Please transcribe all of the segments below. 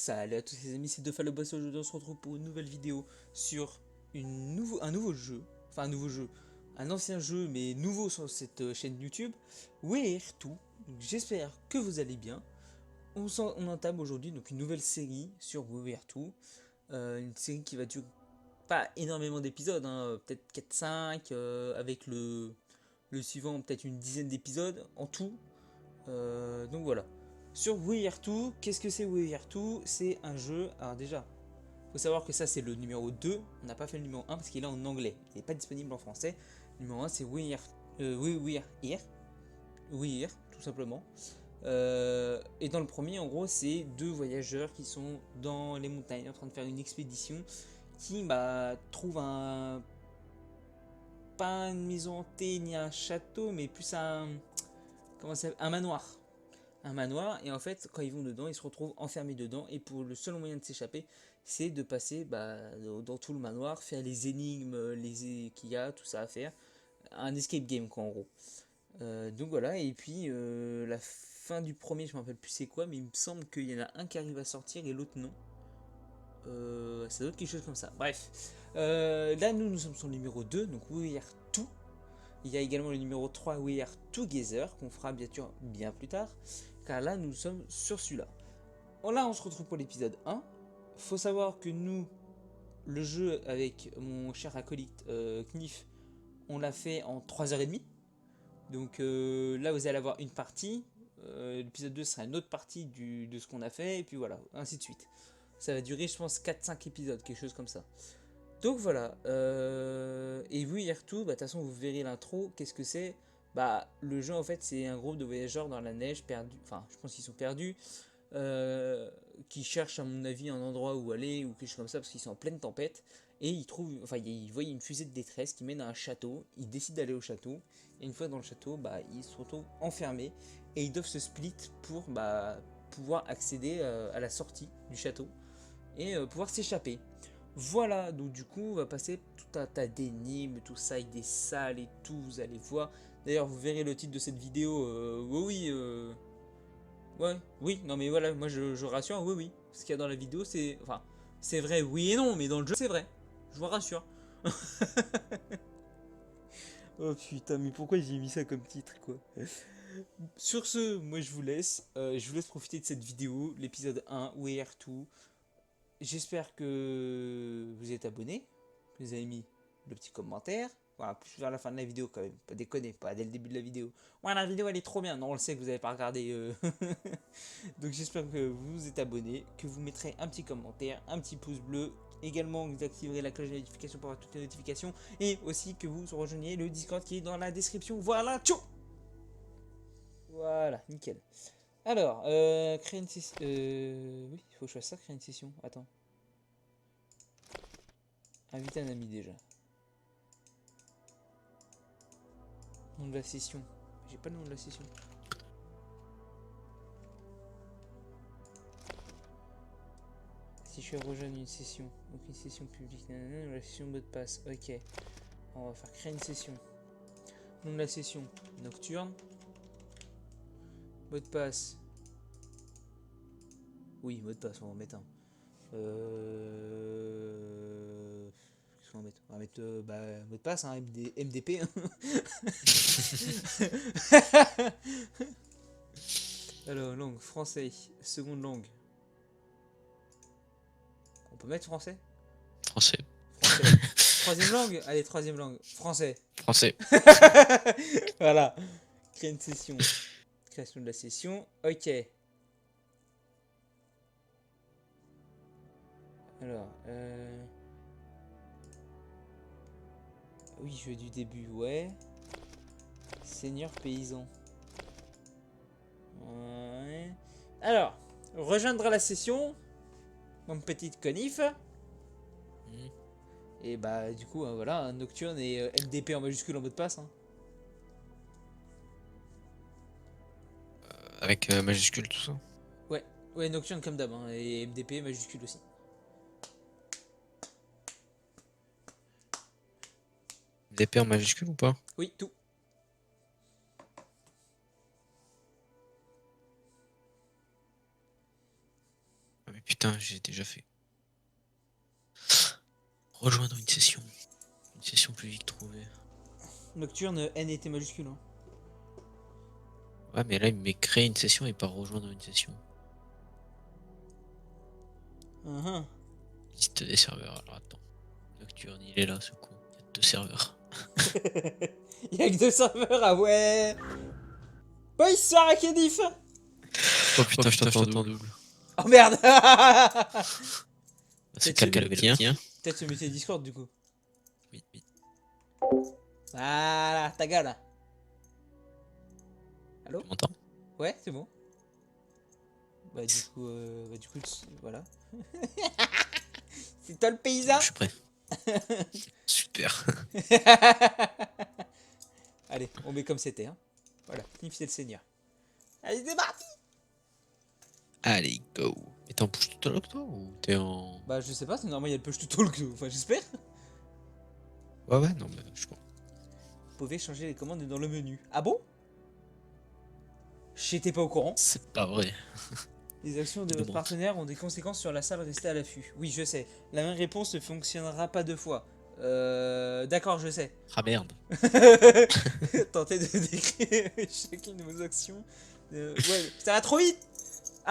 Salut à tous les amis, c'est DeFaloboss. Aujourd'hui on se retrouve pour une nouvelle vidéo sur un nouveau jeu, un ancien jeu mais nouveau sur cette chaîne YouTube, Where To. Donc, j'espère que vous allez bien. On entame aujourd'hui donc une nouvelle série sur Where To, une série qui va durer pas énormément d'épisodes, hein, peut-être 4-5, avec le suivant peut-être une dizaine d'épisodes en tout. Donc voilà. Sur Where2, qu'est-ce que c'est Where2? C'est un jeu. Alors déjà, faut savoir que ça c'est le numéro 2. On n'a pas fait le numéro 1 parce qu'il est en anglais. Il n'est pas disponible en français. Le numéro 1 c'est We're Here. We're tout simplement. Et dans le premier, en gros, c'est deux voyageurs qui sont dans les montagnes en train de faire une expédition qui trouve un. Pas une maison hantée ni un château, mais plus un. Comment ça s'appelle? Un manoir. Un manoir, et en fait quand ils vont dedans ils se retrouvent enfermés dedans, et pour le seul moyen de s'échapper c'est de passer dans tout le manoir, faire les énigmes qu'il y a, tout ça à faire, un escape game quoi en gros. Donc voilà, et puis la fin du premier je me rappelle plus c'est quoi, mais il me semble qu'il y en a un qui arrive à sortir et l'autre non. Ça doit être quelque chose comme ça, bref. Là nous sommes sur le numéro 2, donc We Are Two. Il y a également le numéro 3 We Are Together qu'on fera bien sûr bien plus tard, car là nous sommes sur celui-là. Là on se retrouve pour l'épisode 1. Faut savoir que nous, le jeu avec mon cher acolyte Knif, on l'a fait en 3h30. Donc là vous allez avoir une partie, l'épisode 2 sera une autre partie de ce qu'on a fait, et puis voilà, ainsi de suite. Ça va durer je pense 4-5 épisodes, quelque chose comme ça. Donc voilà, et vous hier tout, de toute façon vous verrez l'intro, qu'est-ce que c'est? Le jeu en fait c'est un groupe de voyageurs dans la neige perdus, enfin je pense qu'ils sont perdus, qui cherchent à mon avis un endroit où aller ou quelque chose comme ça parce qu'ils sont en pleine tempête, et ils voient une fusée de détresse qui mène à un château, ils décident d'aller au château, et une fois dans le château, ils se retrouvent enfermés, et ils doivent se split pour pouvoir accéder à la sortie du château, et pouvoir s'échapper. Voilà, donc du coup, on va passer tout un tas d'énigmes, tout ça, avec des salles et tout, vous allez voir. D'ailleurs, vous verrez le titre de cette vidéo, ouais, oui, non mais voilà, moi je rassure, oui, oui. Ce qu'il y a dans la vidéo, c'est... Enfin, c'est vrai, oui et non, mais dans le jeu, c'est vrai. Je vous rassure. Oh putain, mais pourquoi j'ai mis ça comme titre, quoi? Sur ce, moi je vous laisse profiter de cette vidéo, l'épisode 1, Where To. J'espère que vous êtes abonnés, que vous avez mis le petit commentaire. Voilà, plus vers la fin de la vidéo quand même, pas déconner, pas dès le début de la vidéo. Ouais, la vidéo elle est trop bien, non on le sait que vous n'avez pas regardé. Donc j'espère que vous vous êtes abonnés, que vous mettrez un petit commentaire, un petit pouce bleu. Également vous activerez la cloche de notification pour avoir toutes les notifications. Et aussi que vous rejoigniez le Discord qui est dans la description. Voilà, tchou. Voilà, nickel. Alors, créer une session... oui, il faut que je fasse ça, créer une session. Attends. Inviter un ami déjà. Nom de la session. J'ai pas le nom de la session. Si je fais rejoindre une session, donc une session publique, nanana, la session mot de passe. Ok. On va faire créer une session. Nom de la session, nocturne. Mot de passe. Oui, mot de passe, on va en mettre un. Qu'est-ce qu'on va mettre? On va mettre mot de passe, hein, MDP. Hein. Alors, langue, français. Seconde langue. On peut mettre français? Français. Français. Troisième langue? Allez, troisième langue. Français. Français. Voilà. Créer une session. Création de la session. Ok. Alors, oui, jeu du début, ouais. Seigneur paysan. Ouais. Alors, rejoindre la session. Mon petit conif. Et du coup, voilà, un nocturne et MDP en majuscule en mot de passe. Hein. Avec majuscule, tout ça. Ouais, ouais, nocturne comme d'hab. Hein, et MDP majuscule aussi. DP en majuscule ou pas? Oui, tout. Ah oui, Putain, j'ai déjà fait. Rejoindre une session. Une session plus vite trouvée. Nocturne, N était majuscule. Hein. Ouais, mais là, il me met créer une session et pas rejoindre une session. Uh-huh. Liste des serveurs. Alors attends. Nocturne, il est là, ce con. Il y a 2 serveurs. Il y a que 2 serveurs, ah ouais. Bah, il sort à Kedif. Oh putain, je t'entends double. Oh merde. C'est quelqu'un le tien. Peut-être se muter Discord du coup. Oui, oui. Voilà, ta gueule. Allô? Tu m'entends? Ouais, c'est bon. Bah du coup, voilà. C'est toi le paysan? Je suis prêt. Super. Allez, on met comme c'était. Hein. Voilà, Knif c'est le seigneur. Allez, c'est parti. Allez, go. Et t'es en push to talk toi ou t'es en... Bah je sais pas, c'est normal, il y a le push to talk. Enfin, j'espère. Ouais, non, mais je crois. Vous pouvez changer les commandes dans le menu. Ah bon? J'étais pas au courant. C'est pas vrai. Les actions de votre partenaire ont des conséquences sur la salle, restez à l'affût. Oui, je sais. La même réponse ne fonctionnera pas 2 fois. D'accord, je sais. Ah merde. Tentez de décrire chacune de vos actions. Ouais, ça va trop vite.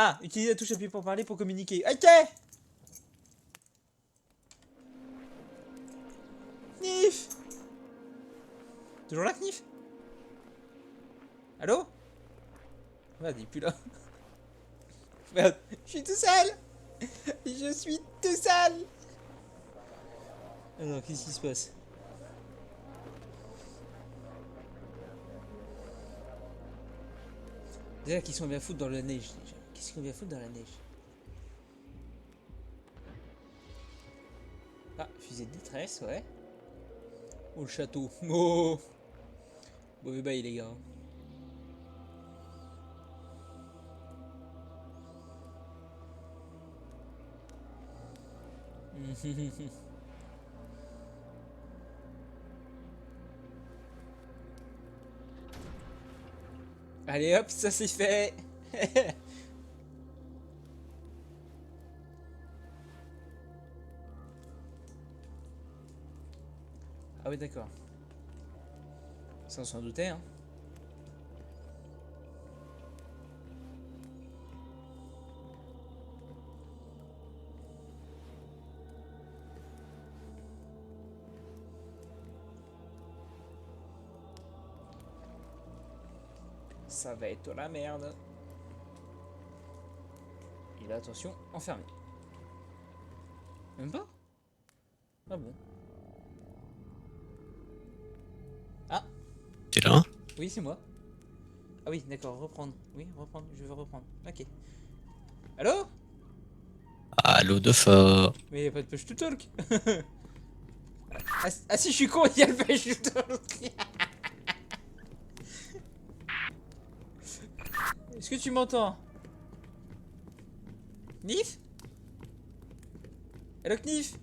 Ah, utilisez la touche appui pour parler pour communiquer. Ok. Knif. Toujours là, Knif? Allô? Merde, il est plus là. Merde, je suis tout seul. Je suis tout seul. Alors, qu'est-ce qui se passe? Déjà, qu'est-ce qu'on vient foutre dans la neige déjà? Qu'est-ce qu'on vient foutre dans la neige? Ah, fusée de détresse, ouais. Oh, le château. Oh. Mauvais bail, les gars. Allez hop, ça c'est fait. Ah oui, d'accord. Ça on s'en doutait, hein. Ça va être la merde. Et là, attention, enfermé. Même pas? Ah bon. Ah, T'es là? oui, c'est moi. Ah oui, d'accord, reprendre. Oui, reprendre, je veux reprendre. Ok. Allô? Allô de fort. Mais y a pas de push to talk. Ah si, je suis con, il y a le push to talk. Est-ce que tu m'entends? Knif? Hello Knif?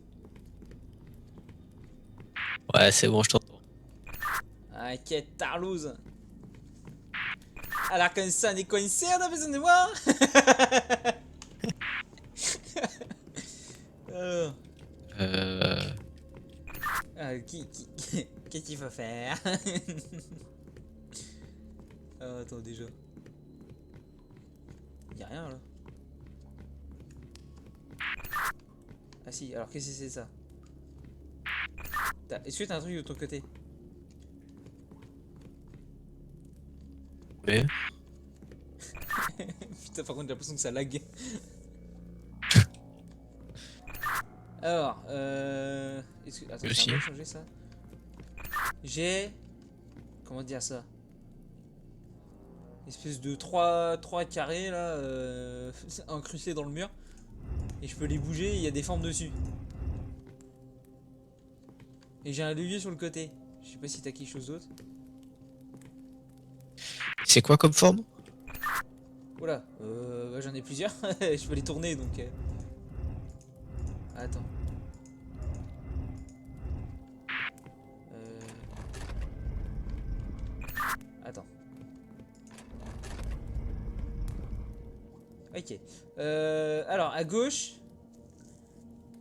Ouais, c'est bon, je t'entends. Ah, quête tarlouse. Alors comme ça, on est coincé, on a besoin de moi. Alors, qu'est-ce qu'il faut faire? Ah, attends, déjà. Y'a rien là. Ah si, alors qu'est-ce que c'est ça? Est-ce que t'as un truc de ton côté? Mais... Putain, par contre, j'ai l'impression que ça lag. Alors, attends, Aussi. j'ai un peu changé ça. J'ai... Comment dire ça? Une espèce de 3 carrés là, incrustés dans le mur. Et je peux les bouger, il y a des formes dessus. Et j'ai un levier sur le côté. Je sais pas si t'as quelque chose d'autre. C'est quoi comme forme? Voilà, bah, j'en ai plusieurs. Je peux les tourner donc. Attends. Attends. Ok. Alors, à gauche,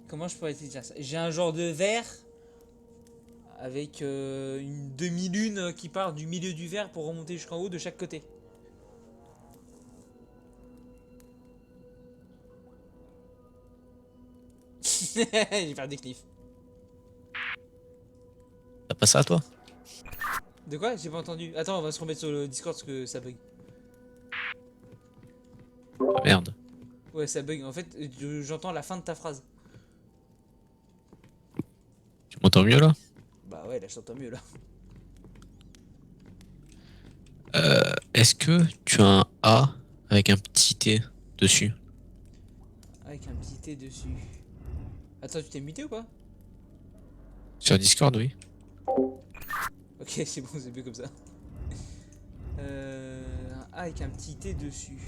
comment je pourrais te dire ça? J'ai un genre de verre avec une demi-lune qui part du milieu du verre pour remonter jusqu'en haut de chaque côté. J'ai perdu Cliff. T'as pas ça à toi? De quoi? J'ai pas entendu. Attends, on va se remettre sur le Discord parce que ça bug. Ah, merde. Ouais, ça bug. En fait, j'entends la fin de ta phrase. Tu m'entends mieux là? Bah ouais, là je t'entends mieux là. Est-ce que tu as un A avec un petit T dessus? Avec un petit T dessus. Attends, tu t'es muté ou pas? Sur Discord, oui. Ok, c'est bon, c'est mieux comme ça. Un A avec un petit T dessus.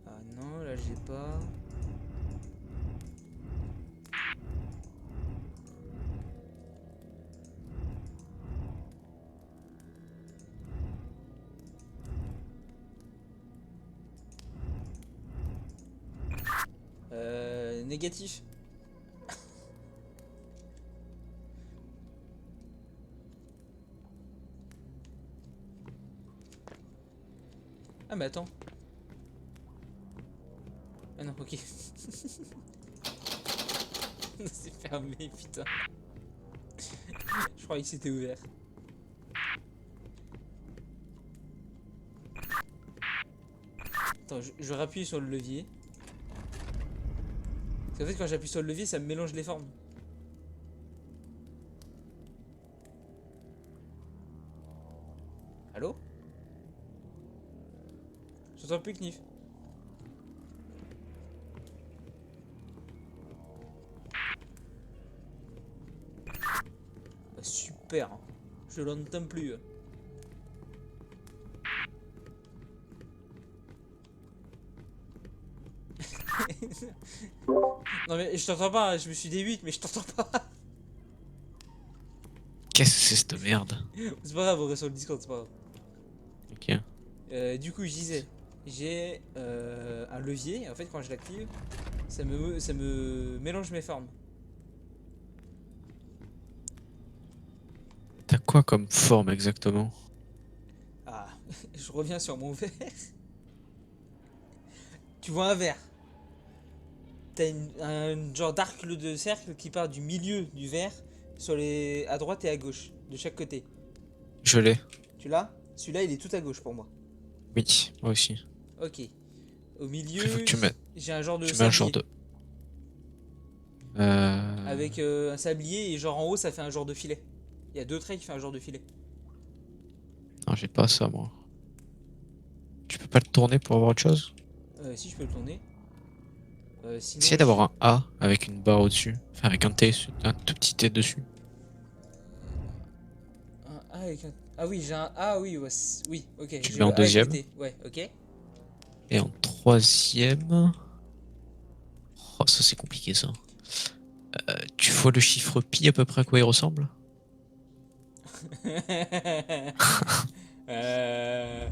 Ah non, là j'ai pas. Négatif. Ah mais attends. Ah non, ok. C'est fermé, putain. Je croyais que c'était ouvert. Attends, je rappuie sur le levier. Parce qu'en fait, quand j'appuie sur le levier, ça me mélange les formes. Allô? J'entends plus Knif. Bah, super. Je l'entends plus. Non mais je t'entends pas, je me suis D8 mais je t'entends pas. Qu'est-ce que c'est cette merde? C'est pas grave, on reste sur le Discord, c'est pas grave. Ok. Du coup, je disais, j'ai un levier, et en fait, quand je l'active, ça me mélange mes formes. T'as quoi comme forme exactement? Ah, je reviens sur mon verre. Tu vois un verre. T'as un genre d'arc de cercle qui part du milieu du verre à droite et à gauche, de chaque côté. Je l'ai. Tu l'as? Celui-là, il est tout à gauche pour moi. Oui, moi aussi. Ok. Au Après, il faut que milieu, tu mettes. j'ai un genre de Tu mets un genre sablier. de. Avec un sablier et genre en haut, ça fait un genre de filet. Il y a deux traits qui font un genre de filet. Non, j'ai pas ça, moi. Tu peux pas le tourner pour avoir autre chose? Si je peux le tourner. Sinon, Essaye d'avoir un A avec une barre au-dessus. Enfin, avec un T, un tout petit T dessus. un A avec un. Ah oui, j'ai un A, oui, ouais, oui, ok. Tu le J'ai mets en le A avec le deuxième. T. Ouais, ok. Et en troisième. Oh, ça c'est compliqué ça. Tu vois le chiffre pi à peu près à quoi il ressemble? euh...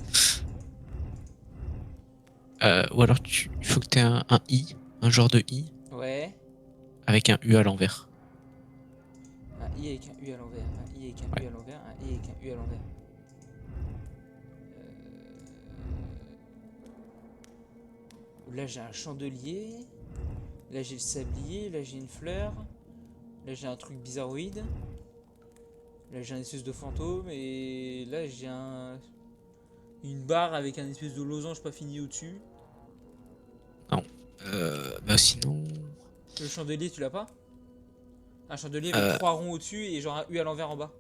Ou alors il faut que tu aies un i, un genre de i, Ouais. avec un u à l'envers. Un I avec un U à l'envers. Un I avec un Ouais. U à l'envers. Un I avec un U à l'envers. Là, j'ai un chandelier. Là, j'ai le sablier. Là, j'ai une fleur. Là, j'ai un truc bizarroïde. Là, j'ai un espèce de fantôme. Et là, j'ai une barre avec un espèce de losange pas fini au-dessus. Non. Bah sinon. Le chandelier, tu l'as pas? Un chandelier avec euh, trois ronds au-dessus et genre un U à l'envers en bas.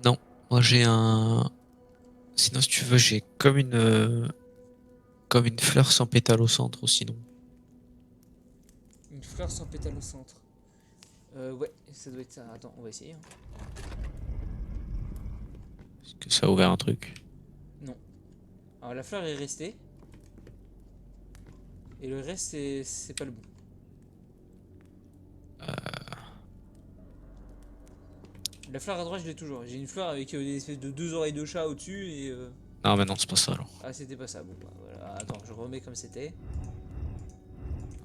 non. Moi j'ai un. Sinon, si tu veux, j'ai comme une fleur sans pétale au centre, ou sinon. Une fleur sans pétale au centre. Ouais, ça doit être ça. Attends, on va essayer, hein. Est-ce que ça a ouvert un truc? Non. Alors la fleur est restée. Et le reste, c'est pas le bon. La fleur à droite, je l'ai toujours. J'ai une fleur avec des espèces de deux oreilles de chat au-dessus et. Non, mais non, c'est pas ça alors. Ah, c'était pas ça. Bon, bah voilà. Attends, je remets comme c'était.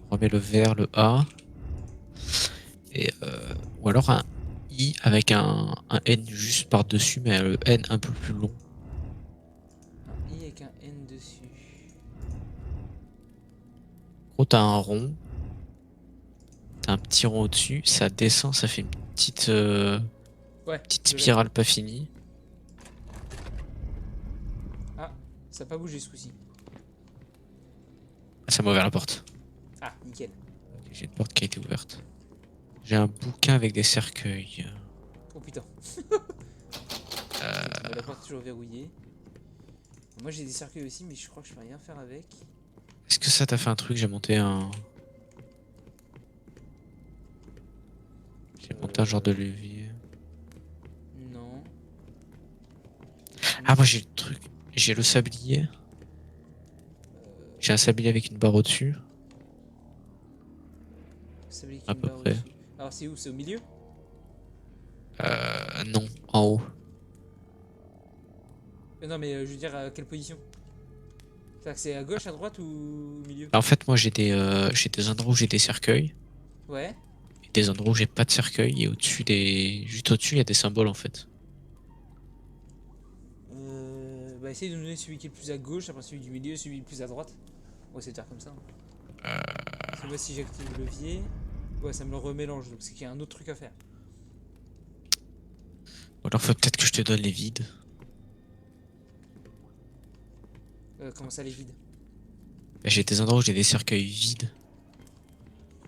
On remet le vert, le A. Et, ou alors un I avec un N juste par-dessus, mais le N un peu plus long. Un I avec un N dessus. En gros, t'as un rond. T'as un petit rond au-dessus. Ça descend, ça fait une Ouais, petite je l'ai. spirale pas finie. Ah, ça n'a pas bougé ce coup-ci. Ah, ça m'a ouvert la porte. Ah, nickel. J'ai une porte qui a été ouverte. J'ai un bouquin avec des cercueils. Oh putain. La porte est toujours verrouillée. Moi j'ai des cercueils aussi, mais je crois que je peux rien faire avec. Est-ce que ça t'a fait un truc? J'ai monté un. J'ai monté un genre de levier. Non. Ah, moi j'ai le truc. J'ai le sablier. J'ai un sablier avec une barre au-dessus. Ça veut dire qu'il y À a une peu barre près. au-dessus. Alors c'est où? C'est au milieu? Non, en haut. Non mais je veux dire à quelle position? C'est-à-dire que c'est à gauche, à droite ou au milieu? En fait, moi j'ai des endroits où j'ai des cercueils. Ouais. Et des endroits où j'ai pas de cercueil. Et au-dessus des. Juste au-dessus, il y a des symboles en fait. Bah essaye de nous donner celui qui est le plus à gauche, après celui du milieu, celui le plus à droite. Ouais, c'est faire comme ça. Parce que moi si j'active le levier, ouais ça me le remélange, donc c'est qu'il y a un autre truc à faire. Ou alors faut peut-être que je te donne les vides. Comment ça les vide? J'ai des endroits où j'ai des cercueils vides.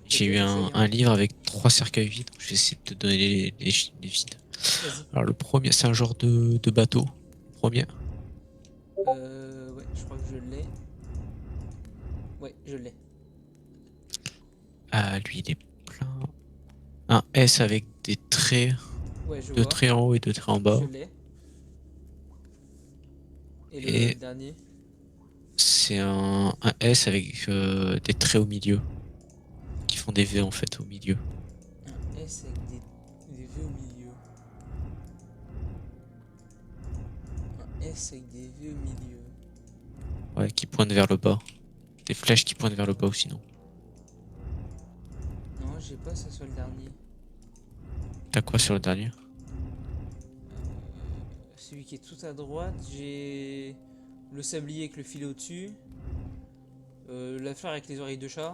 J'ai Ok, eu essaye, hein. un livre avec 3 cercueils vides. Je vais essayer de te donner les vides. Vas-y. Alors le premier, c'est un genre de bateau. Premier. Ouais, je crois que je l'ai. Ouais, je l'ai. Ah, lui, il est plein. Un S avec des traits. Ouais, je Deux vois. traits en haut et deux traits en bas. Je l'ai. Et le Et dernier? c'est un S avec des traits au milieu. Qui font des V en fait au milieu. Un S avec des V au milieu. Un S avec des V au milieu. Ouais, qui pointent vers le bas. Des flèches qui pointent vers le bas ou sinon. Non, j'ai pas ça sur le dernier. T'as quoi sur le dernier? Celui qui est tout à droite, j'ai le sablier avec le filet au-dessus. La fleur avec les oreilles de chat.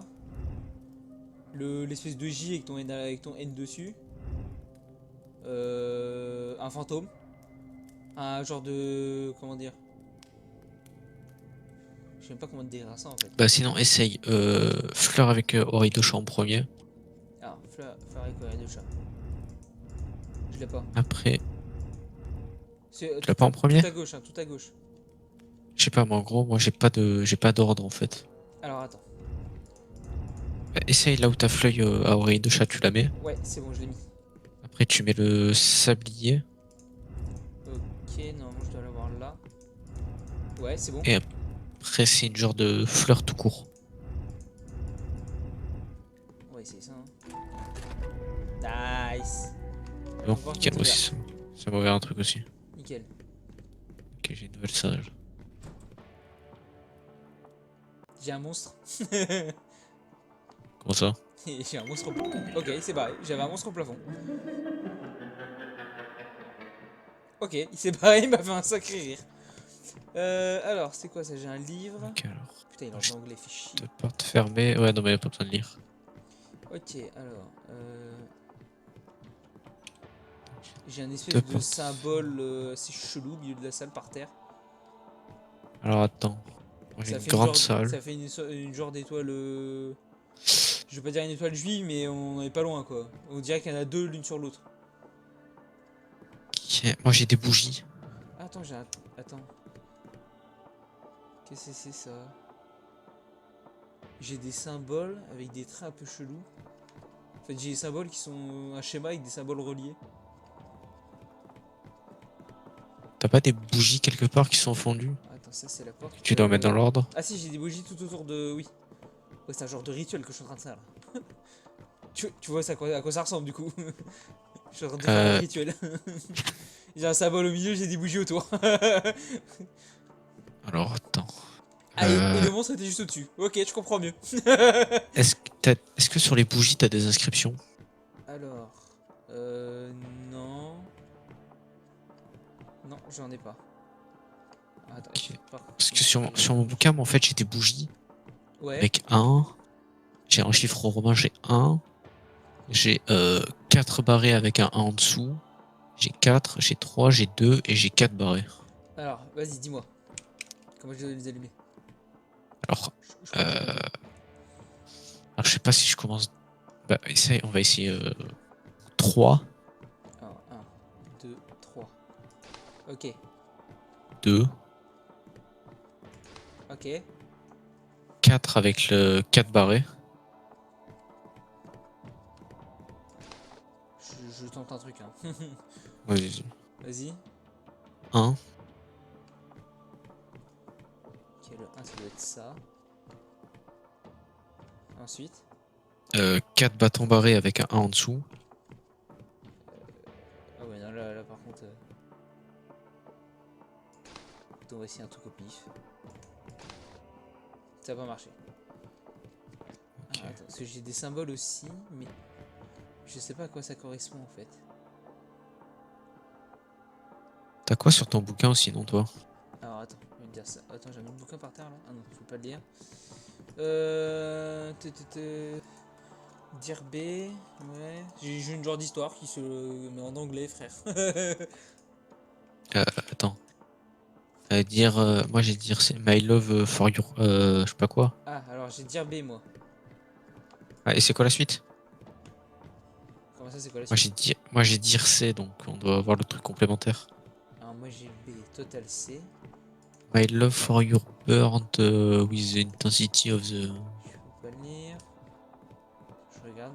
L'espèce de J avec ton N dessus. Un fantôme. Un genre de. Comment dire? Je sais même pas comment te décrire ça en fait. Bah sinon essaye fleur avec oreille de chat en premier. Ah, fleur avec oreilles de chat. Je l'ai pas. Après, C'est tu l'as pas en premier? tout à gauche, hein, tout à gauche. Je sais pas, moi en gros, moi j'ai pas d'ordre en fait. Alors attends. Bah, essaye là où ta feuille à oreille de chat, tu la mets. Ouais, c'est bon, je l'ai mis. Après tu mets le sablier. Ok, normalement je dois l'avoir là. Ouais, c'est bon. Et après c'est une genre de fleur tout court. On va essayer ça. Hein. Nice. Bon, Encore nickel, tout moi ouvert. aussi ça m'a ouvert un truc aussi. Nickel. Ok, j'ai une nouvelle sage. J'ai un monstre. Comment ça? J'ai un monstre au plafond. Ok, c'est barré. J'avais un monstre au plafond. Ok, il s'est barré, il m'a fait un sacré rire. Alors, c'est quoi ça? J'ai un livre. Ok, alors. Putain, il est en anglais, fait chier. Deux portes fermées. Ouais, non, mais y a pas besoin de lire. Ok, alors. J'ai un Deux espèce de portes. symbole assez chelou au milieu de la salle par terre. Alors attends. Moi j'ai Ça une fait grande genre, salle. ça fait une genre d'étoile. Je vais pas dire une étoile juive, mais on est pas loin quoi. On dirait qu'il y en a deux l'une sur l'autre. Ok, moi j'ai des bougies. Attends, j'ai un. Attends. Qu'est-ce que c'est ça? J'ai des symboles avec des traits un peu chelous. En fait, j'ai des symboles qui sont un schéma avec des symboles reliés. T'as pas des bougies quelque part qui sont fondues? Attends, ça c'est la porte. Tu dois mettre dans l'ordre? Ah si, j'ai des bougies tout autour de. Oui. Ouais, c'est un genre de rituel que je suis en train de faire là. Tu vois ça, à quoi ça ressemble du coup? Je suis en train de faire un Euh, rituel. J'ai un symbole au milieu, j'ai des bougies autour. Alors, attends. Ah, et le monstre était juste au-dessus. Ok, je comprends mieux. Est-ce que sur les bougies, t'as des inscriptions? Alors, non. Non, j'en ai pas. Ah, attends, Ok. par contre, Parce faut que que sur mon bouquin, moi, en fait, j'ai des bougies Ouais. avec un. J'ai un chiffre romain, j'ai un. J'ai 4 barrés avec un 1 en dessous. J'ai 4, j'ai 3, j'ai 2 et j'ai 4 barrés. Alors, vas-y, dis-moi. Comment je dois les allumer? Alors, Je crois que j'ai euh, compris. alors, je sais pas si je commence. Bah, on va essayer 3, Alors, 1, 2, 3. Ok, 2, ok. 4 avec le 4 barrés. Je tente un truc, hein. Vas-y. Vas-y. 1, Ok, le 1, ça doit être ça. Ensuite. 4 bâtons barrés avec un 1 en dessous. Ah ouais, non, là par contre. On va essayer un truc au pif. Ça va pas marcher. Ah, Ok. attends, parce que j'ai des symboles aussi, mais je sais pas à quoi ça correspond en fait. T'as quoi sur ton bouquin sinon, toi? Alors attends, je vais te dire ça. Attends, j'ai mis le bouquin par terre là. Ah non, faut pas le lire. Dire B, ouais. J'ai une genre d'histoire qui se met en anglais, frère. Attends. Dire, moi j'ai dire c'est My Love for Your, je sais pas quoi. Ah, alors j'ai dire B moi. Ah, et c'est quoi la suite? Comment ça, c'est quoi la suite? Moi j'ai dire C, donc on doit avoir le truc complémentaire. Alors moi j'ai B, total C. My Love for Your burned with the intensity of the. Je peux pas le lire. Je regarde.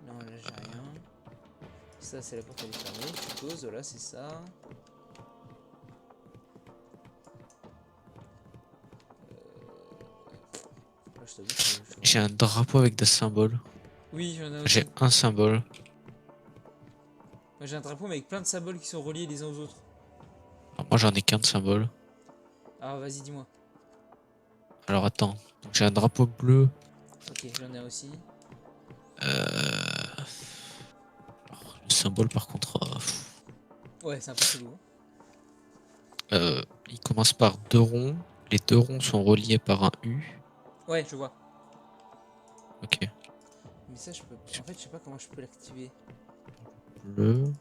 Non, là j'ai rien. Ça, c'est la porte, elle est fermée, je suppose. Voilà, c'est ça. Là, je t'avoue que je suis J'ai vraiment. un drapeau avec des symboles. Oui, j'en ai J'ai aussi. un symbole. Moi j'ai un drapeau mais avec plein de symboles qui sont reliés les uns aux autres. Alors, moi j'en ai qu'un de symbole. Ah, vas-y, dis-moi. Alors attends. Donc, j'ai un drapeau bleu. Ok, j'en ai un aussi. Alors, le symbole par contre, Ouais, c'est un peu chelou, hein. il commence par deux ronds. Les deux ronds sont reliés par un U. Ouais, je vois. Ok. Mais ça, je peux. En fait, je sais pas comment je peux l'activer. Bleu.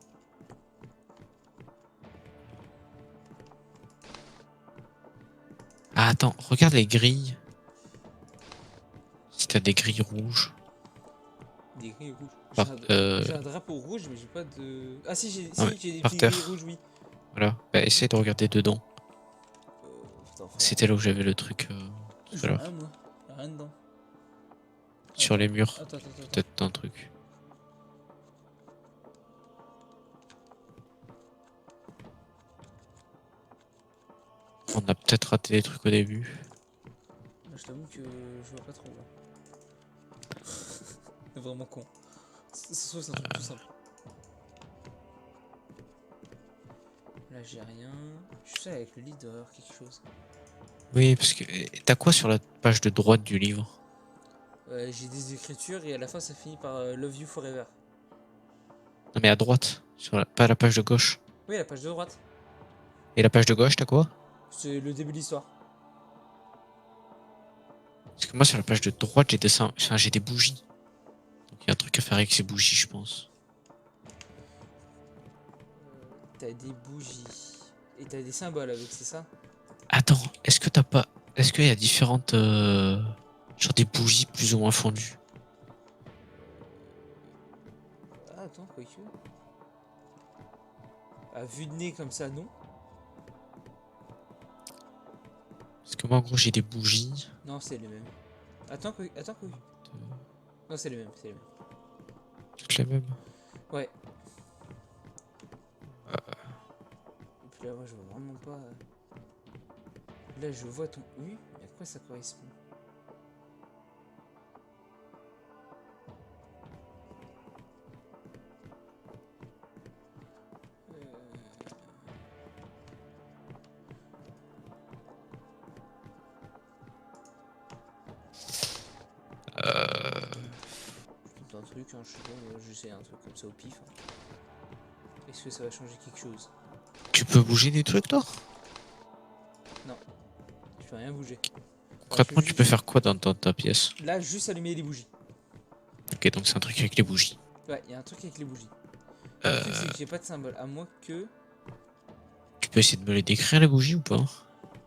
Ah attends, regarde les grilles. Si t'as des grilles rouges. Des grilles rouges. Par, J'ai un drapeau rouge, mais j'ai pas de. Ah, si, non, mais j'ai des par petites grilles terre. rouges, oui. Voilà. Bah, essaye de regarder dedans. Putain, frère. C'était là où j'avais le truc Je tout à vois rien, l'heure. moi. Y'a rien dedans. Sur Attends, les murs. attends. Peut-être un truc. On a peut-être raté des trucs au début. Là, je t'avoue que je vois pas trop, là. C'est vraiment con. Ça se trouve, c'est un truc tout simple. Là, j'ai rien. Je suis sûr avec le livre d'horreur quelque chose. Oui, parce que t'as quoi sur la page de droite du livre? J'ai des écritures et à la fin, ça finit par Love You Forever. Non mais à droite, pas la page de gauche. Oui, la page de droite. Et la page de gauche, t'as quoi? C'est le début de l'histoire. Parce que moi sur la page de droite, enfin, j'ai des bougies. Donc il y a un truc à faire avec ces bougies, je pense. T'as des bougies. Et t'as des symboles avec, c'est ça? Attends, est-ce que t'as pas... Est-ce qu'il y a différentes... genre des bougies plus ou moins fondues? Ah, attends, quoique. À vue de nez comme ça, non. Parce que moi en gros j'ai des bougies. Non, c'est les mêmes. Attends, quoique. Non, c'est les mêmes, c'est les mêmes. Toutes les mêmes. Ouais. Et puis là, moi, je vois vraiment pas. Là, je vois ton U. Mais à quoi ça correspond? hein, je sais pas, je sais un truc comme ça au pif. Hein. Est-ce que ça va changer quelque chose? Tu peux bouger des trucs, toi? Non, je peux rien bouger. Alors, Concrètement, tu peux faire quoi dans ta pièce? là, juste allumer les bougies. Ok, donc c'est un truc avec les bougies. Ouais, il y a un truc avec les bougies. Le truc, c'est que j'ai pas de symbole, à moins que... Tu peux essayer de me les décrire, les bougies, ou pas?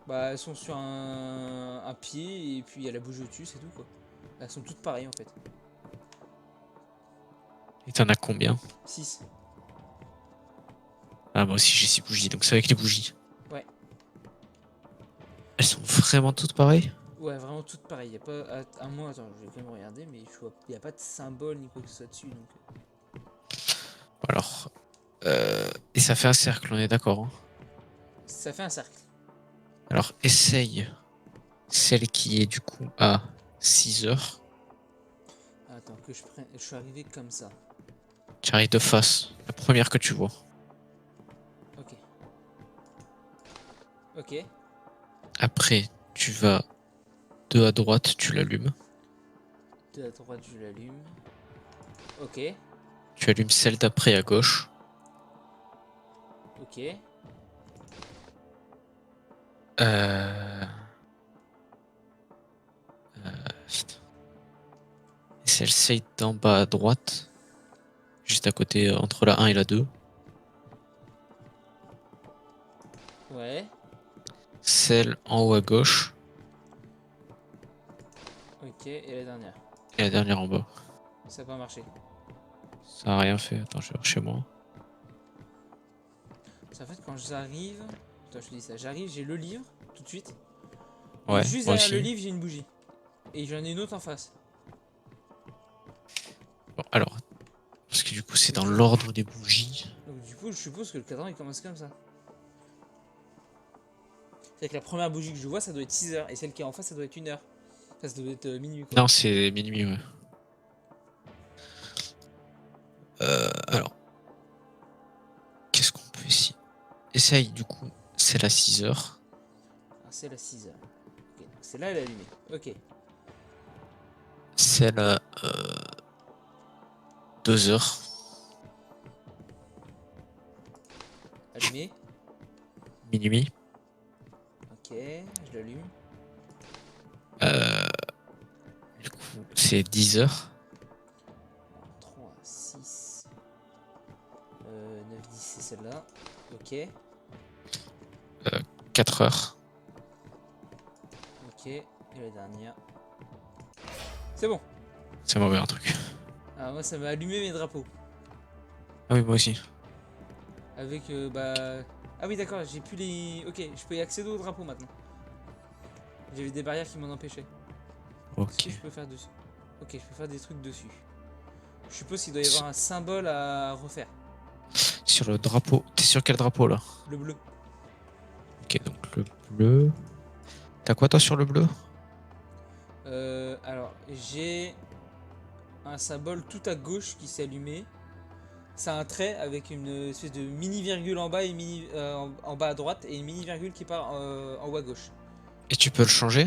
Bah, elles sont sur un pied, et puis il y a la bougie au-dessus, c'est tout, quoi. Elles sont toutes pareilles, en fait. Et t'en as combien? 6. Ah, moi aussi j'ai 6 bougies, donc c'est avec les bougies. Ouais. Elles sont vraiment toutes pareilles? Ouais, vraiment toutes pareilles. Y a pas... À moins, attends, je vais quand même regarder, mais je vois... y a pas de symbole ni quoi que ce soit dessus, donc... Alors... Et ça fait un cercle, on est d'accord, hein? Ça fait un cercle. Alors, essaye celle qui est du coup à 6 heures. Attends, que je prenne... Je suis arrivé comme ça. Tu arrives de face, la première que tu vois. Ok. Ok. Après, tu vas 2 à droite, tu l'allumes. De à droite, je l'allume. Ok. Tu allumes celle d'après à gauche. Ok. Euh... Putain. Et celle d'en bas à droite. Juste à côté, entre la 1 et la 2. Ouais. Celle en haut à gauche. Ok, et la dernière. Et la dernière en bas. Ça n'a pas marché. Ça a rien fait. Attends, je vais voir chez moi. C'est en fait quand j'arrive... Attends, je te dis ça. J'arrive, j'ai le livre, tout de suite. Et Ouais, juste moi derrière le aussi. livre, j'ai une bougie. Et j'en ai une autre en face. Bon, alors, parce que du coup, c'est dans Ok. l'ordre des bougies. Donc du coup, je suppose que le cadran, il commence comme ça. C'est que la première bougie que je vois, ça doit être 6 heures. Et celle qui est en face, ça doit être 1 heure. Ça doit être minuit, quoi. Non, c'est minuit, ouais. Alors, qu'est-ce qu'on peut essayer? Essaye, du coup, celle à 6 heures. Ah, c'est la 6 heures. Ok, donc c'est là, elle est allumée. Ok. Celle à 2 heures. Allumée. Minuit. Ok, je l'allume. Du coup, c'est 10 heures. 3, 6, 9, 10, c'est celle-là. Ok, 4 heures. ok. Et la dernière. C'est bon. C'est mauvais un truc. Alors moi, ça m'a allumé mes drapeaux. Ah oui, moi aussi. Avec, bah... Ah oui, d'accord, j'ai plus les... Ok, je peux y accéder aux drapeaux maintenant. J'avais des barrières qui m'en empêchaient. Qu'est-ce Ok. que je peux faire dessus? Ok, je peux faire des trucs dessus. Je suppose qu'il doit y avoir un symbole à refaire. Sur le drapeau. T'es sur quel drapeau là? Le bleu. Ok, donc le bleu. T'as quoi toi sur le bleu? Alors, j'ai un symbole tout à gauche qui s'est allumé. C'est un trait avec une espèce de mini virgule en bas et mini en bas à droite et une mini virgule qui part en haut à gauche. Et tu peux le changer?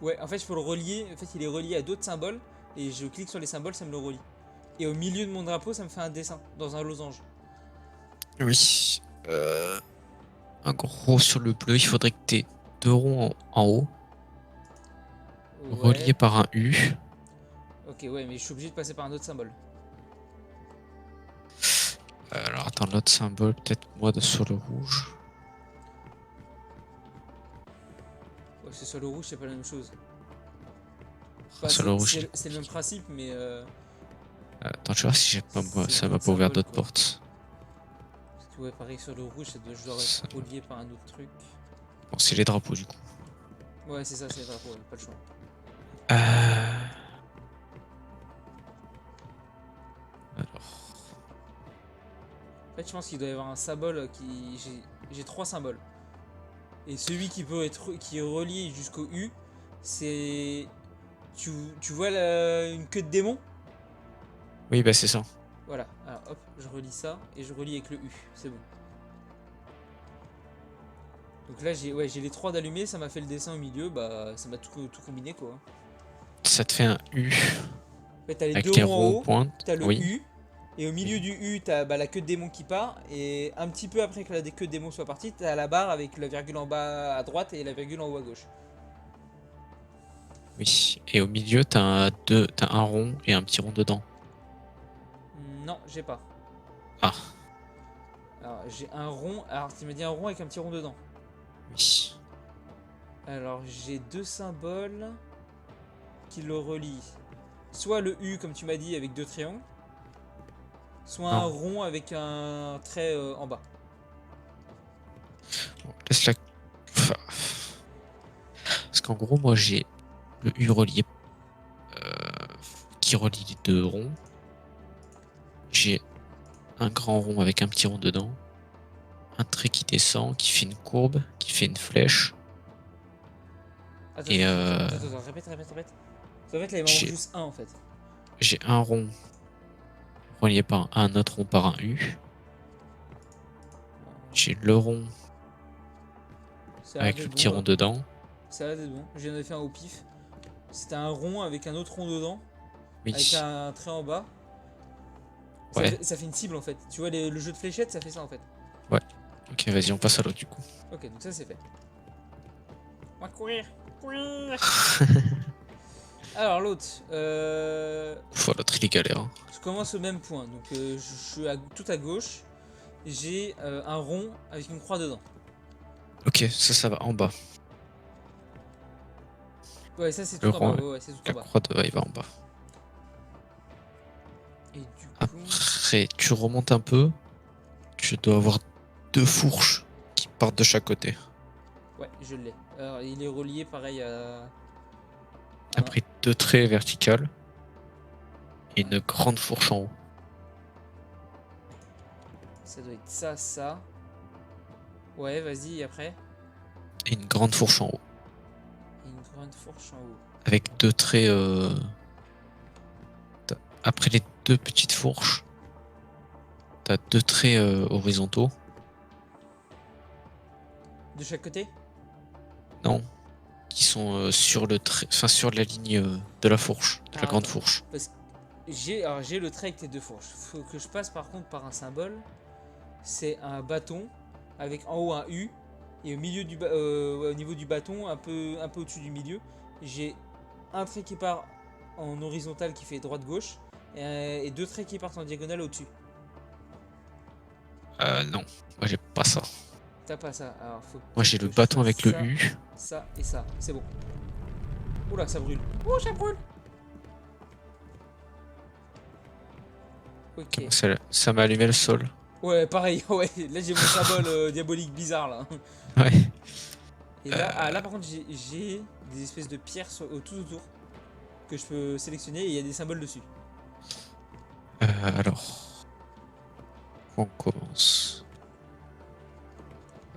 Ouais, en fait, il faut le relier. En fait, il est relié à d'autres symboles et je clique sur les symboles, ça me le relie. Et au milieu de mon drapeau, ça me fait un dessin dans un losange. Oui. En gros, sur le bleu, il faudrait que t'aies 2 ronds en haut, reliés Ouais. par un U. Ok, ouais, mais je suis obligé de passer par un autre symbole. Alors attends, l'autre symbole, peut-être moi sur le rouge. Ouais, c'est sur le rouge, c'est pas la même chose. Enfin, Sur le rouge, il est c'est le même compliqué. principe, mais Attends, tu vois si j'ai pas moi, c'est ça m'a d'autres pas ouvert symboles, d'autres quoi. portes. Parce que ouais, pareil sur le rouge, je dois Ça- être relié par un autre truc. Bon, c'est les drapeaux du coup. Ouais, c'est ça, c'est le drapeau, ouais, pas le choix. Euh... Alors, En fait, je pense qu'il doit y avoir un symbole qui. J'ai trois symboles. Et celui qui peut être qui est relié jusqu'au U, c'est. Tu vois une queue de démon? oui, bah c'est ça. Voilà, alors hop, je relie ça et je relie avec le U, c'est bon. Donc là, j'ai les trois d'allumés, ça m'a fait le dessin au milieu, bah ça m'a tout combiné quoi. Ça te fait un U. Ouais, t'as les avec deux les ronds en ronds haut, pointes. t'as le Oui. U, et au milieu du U, t'as la queue de démon qui part, et un petit peu après que la queue de démon soit partie, t'as la barre avec la virgule en bas à droite et la virgule en haut à gauche. Oui. Et au milieu, t'as un rond et un petit rond dedans. Non, j'ai pas. Ah, Alors, j'ai un rond. Alors, tu m'as dit un rond avec un petit rond dedans. oui. Alors, j'ai deux symboles qui le relient. Soit le U, comme tu m'as dit, avec deux triangles, soit un Non. rond avec un trait en bas. Bon, laisse-la. Enfin, parce qu'en gros, moi, j'ai le U relié qui relie les deux ronds. J'ai un grand rond avec un petit rond dedans. Un trait qui descend, qui fait une courbe, qui fait une flèche. Attends, Et répète. En fait, là, il m'en manque j'ai juste un en fait. j'ai un rond relié par un autre rond par un U. J'ai le rond Ça a l'air avec le d'être petit bon rond là. dedans. Ça a l'air d'être bon. J'en ai fait un au pif. C'était un rond avec un autre rond dedans, avec Oui. un trait en bas. Ouais. Ça fait une cible en fait. Tu vois, le jeu de fléchettes, ça fait ça en fait. Ouais. Ok, vas-y, on passe à l'autre du coup. Ok, donc ça c'est fait. On va courir. Courir. Alors l'autre. Faut l'autre, il est galère, hein. Je commence au même point. Donc je suis tout à gauche. J'ai un rond avec une croix dedans. Ok, ça va en bas. Ouais, ça c'est Le tout en bas. rond, Ouais, c'est tout la en bas. croix il va en bas. Et du coup. Après, tu remontes un peu. Tu dois avoir deux fourches qui partent de chaque côté. Ouais, je l'ai. Alors il est relié pareil à. Après, deux traits verticales. Et Ouais. une grande fourche en haut. Ça doit être ça, ça. Ouais, vas-y, et après. Et une grande fourche en haut. Et une grande fourche en haut. Avec deux traits. Après les deux petites fourches, t'as deux traits horizontaux. De chaque côté? Non. Qui sont sur le trait, enfin sur la ligne de la fourche, de la Alors grande attends. fourche. Parce que j'ai le trait avec tes deux fourches. Faut que je passe par contre par un symbole. C'est un bâton avec en haut un U. Et au milieu ouais, au niveau du bâton, un peu au-dessus du milieu, j'ai un trait qui part en horizontal qui fait droite-gauche. Et deux traits qui partent en diagonale au-dessus. Non, moi j'ai pas ça. T'as pas ça. Alors faut Moi j'ai peut-être le que je bâton fasse avec le ça, U. ça et ça. C'est bon. Oula, ça brûle. Oh, ça brûle. Ok. Comment ça m'a allumé le sol. Ouais, pareil. Ouais, là j'ai mon symbole diabolique bizarre là. Ouais. Et là, là par contre, j'ai des espèces de pierres tout autour que je peux sélectionner et il y a des symboles dessus. Alors, on commence.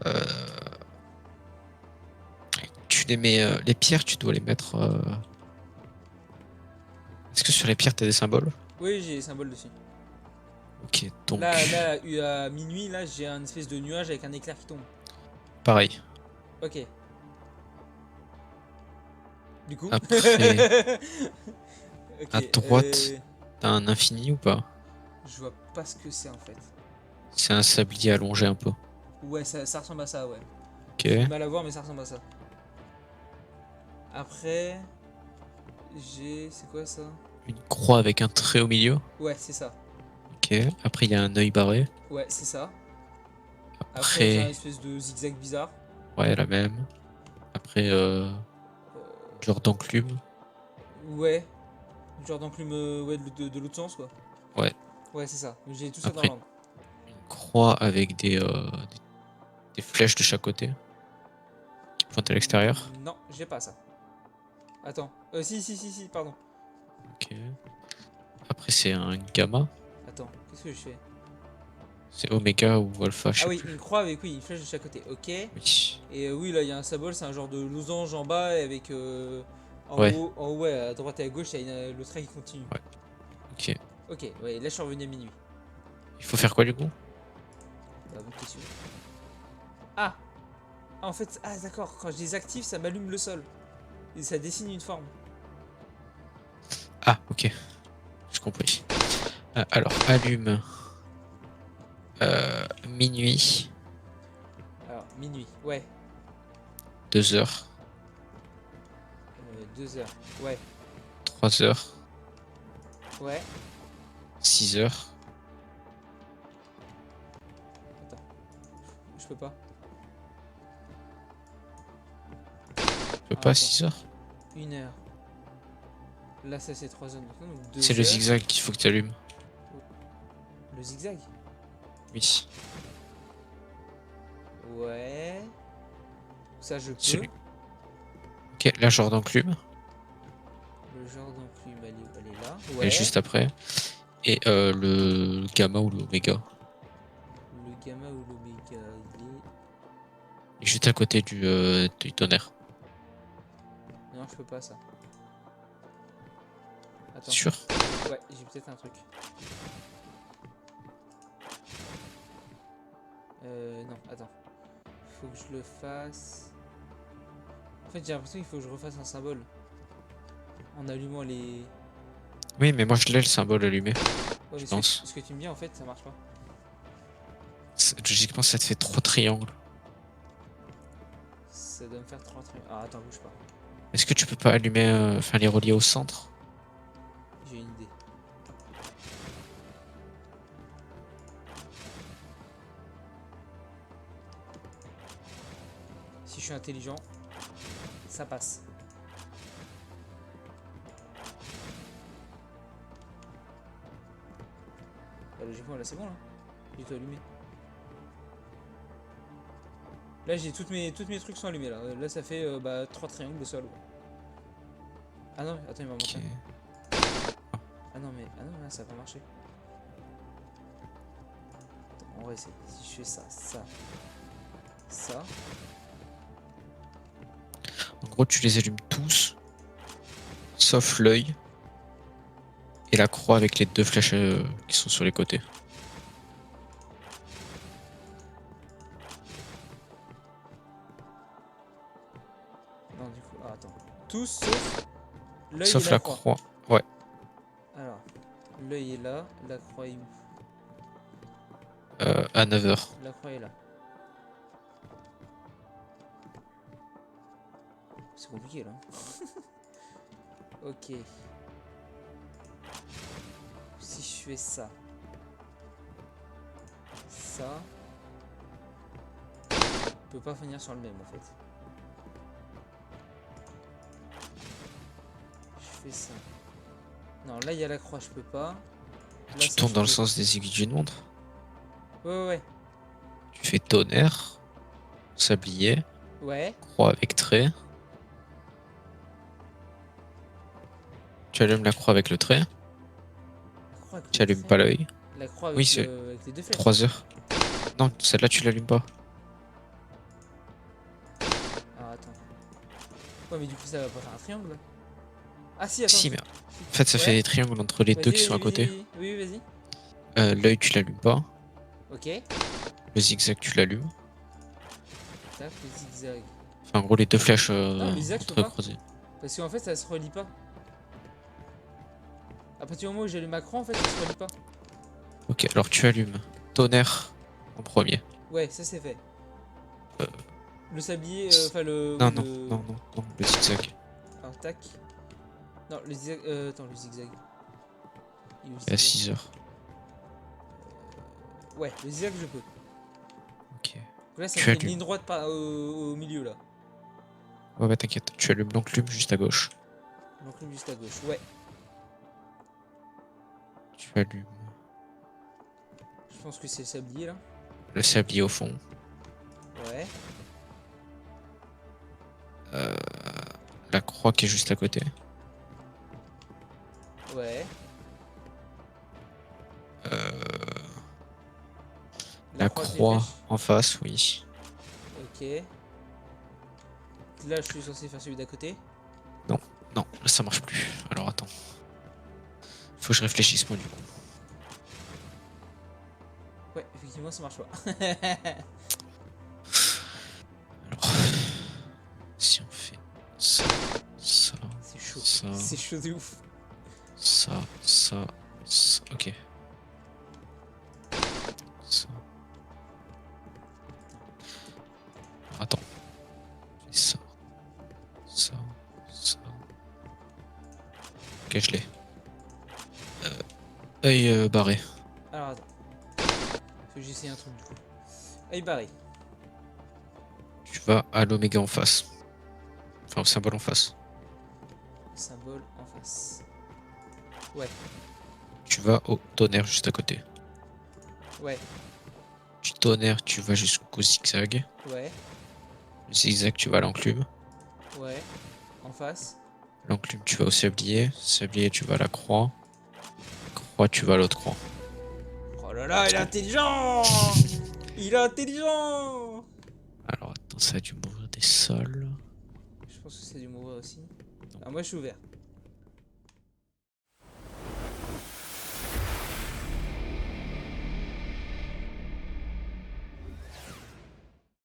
Euh, Tu les mets, les pierres, tu dois les mettre. Est-ce que sur les pierres t'as des symboles? Oui, j'ai des symboles dessus. Ok, donc Là, à minuit, là, j'ai un espèce de nuage avec un éclair qui tombe. pareil. Ok. Du coup. Après, Ok. à droite, t'as un infini ou pas? Je vois pas ce que c'est en fait. C'est un sablier allongé un peu. Ouais, ça ressemble à ça, ouais. Ok. J'ai du mal à voir, mais ça ressemble à ça. Après, j'ai. C'est quoi ça? Une croix avec un trait au milieu. Ouais, c'est ça. Ok. Après, il y a un œil barré. Ouais, c'est ça. Après, j'ai un Après, espèce de zigzag bizarre. ouais, la même. Après, Euh, genre d'enclume. ouais. Genre d'enclume ouais, de l'autre sens, quoi. Ouais. Ouais, c'est ça. J'ai tout ça dans Après, l'ordre. une croix avec des flèches de chaque côté qui pointent à l'extérieur. Non, j'ai pas ça. Attends. Si, pardon. Ok. Après, c'est un gamma. Attends, qu'est-ce que je fais? C'est oméga ou alpha, je Ah sais oui, plus. une croix avec oui, une flèche de chaque côté. Ok. Oui. Et oui, là, il y a un symbole, c'est un genre de losange en bas et avec Ouais. en haut, ouais, à droite et à gauche, il y a le trait qui continue. Ouais. Ok. Ok, ouais, là, je suis revenu à minuit. Il faut faire quoi du coup? Bah, bonne question. Ah! Ah, en fait, ah d'accord, quand je les active, ça m'allume le sol. Et ça dessine une forme. Ah, ok. compris. Alors, allume. Minuit, Alors, minuit, ouais. 2 heures, 2 heures, ouais. 3 heures, Ouais. 6 heures. Attends. Je peux pas. Tu peux Ah, pas attends. 6 heures? 1 heure. Là, ça c'est 3 heures maintenant, donc 2 C'est le heures. zigzag qu'il faut que tu allumes. Le zigzag? Oui. Ouais. Ça, je peux. Celui- Ok, la genre d'enclume. Le genre d'enclume, elle est là. Elle Ouais. est juste après. Et le gamma ou l'oméga. Le gamma ou l'oméga, Il est juste à côté du tonnerre. Non, je peux pas ça. Attends. Sûr? Ouais, j'ai peut-être un truc. Non, attends. Faut que je le fasse. En fait, j'ai l'impression qu'il faut que je refasse un symbole. En allumant les. Oui, mais moi je l'ai le symbole allumé. Ouais, mais pense. ce que tu me dis, en fait, ça marche pas. Logiquement, ça te fait 3 triangles. Ça doit me faire 3 trucs. Ah, attends, bouge pas. Est-ce que tu peux pas allumer, enfin les relier au centre? J'ai une idée. Si je suis intelligent, ça passe. Bah, logiquement, là, c'est bon, là. J'ai tout allumé. Là, j'ai toutes mes trucs sont allumés, là. Là, ça fait 3 triangles de sol. Ah non, attends, il m'a manqué. Ok. Ah non, mais là, ça va pas marcher. Attends, on va essayer. Si je fais ça, ça. En gros, tu les allumes tous, sauf l'œil et la croix avec les 2 flèches qui sont sur les côtés. Non, du coup, attends. Tous sauf l'œil Sauf et la croix. Ouais. Alors, l'œil est là, la croix est où? À 9 heures. La croix est là. C'est compliqué là. Ok. Si je fais ça. Ça. Je peux pas finir sur le même en fait. Je fais ça. Non, là il y a la croix, je peux pas. Là, Tu ça, tournes je dans le peux. sens des aiguilles d'une montre. Ouais. Tu fais tonnerre, sablier, Ouais. croix avec trait. Tu allumes la croix avec le trait. La croix avec Tu le allumes trait. pas l'œil. La croix avec, Oui, c'est avec les deux flèches. 3 heures. Non, celle-là, tu l'allumes pas. Ah, attends. Ouais, mais du coup, ça va pas faire un triangle là. Ah, si, attends. Si, mais en fait, ça fait des triangles entre les deux qui sont à côté. Oui, vas-y. L'œil, tu l'allumes pas. Ok. Le zigzag, tu l'allumes. Tac, le zigzag. Enfin, en gros, les 2 flèches Non, le zigzag, je peux pas. entrecroisées. Parce qu'en fait, ça se relie pas. À partir du moment où j'allume ma croix, en fait, ça se relie pas. Ok, alors tu allumes tonnerre en premier. Ouais, ça c'est fait. Le sablier, enfin Non, oui, non, non, le zigzag. Alors, tac. Non, le zigzag. Attends, le zigzag. Il est où, le Et à zigzag 6 heures. Ouais, le zigzag, je peux. Ok. Donc là, ça Tu me fait une allumes. ligne droite au milieu là. Ouais, bah t'inquiète. Tu allumes l'enclume juste à gauche. L'enclume juste à gauche. Ouais. Tu allumes Je pense que c'est le sablier là. le sablier au fond. Ouais. La croix qui est juste à côté. Ouais. La avec les croix flèches. en face, oui. Ok. Là, je suis censé faire celui d'à côté. Non, là ça marche plus. Alors attends. Faut que je réfléchisse moi du coup. Ouais, effectivement, ça marche pas. Alors, si on fait ça, C'est chaud. ça, C'est chaud de ouf. ça Ok. Ça. Attends. Fais ça. Ça. Ça. Ok, je l'ai. Œil barré. Alors attends. Faut que j'essaye un truc du coup. Œil barré. Tu vas à l'oméga en face. Enfin, au symbole en face. Symbole en face. Ouais. Tu vas au tonnerre juste à côté. Ouais. Du tonnerre, tu vas jusqu'au zigzag. Ouais. Le zigzag, tu vas à l'enclume. Ouais. En face. L'enclume, tu vas au sablier. Sablier, tu vas à la croix. Croix, tu vas à l'autre croix. Oh là là, il est intelligent. Il est intelligent. Alors, attends, ça a dû m'ouvrir des sols. Je pense que c'est du mourir aussi. Ah, moi je suis ouvert.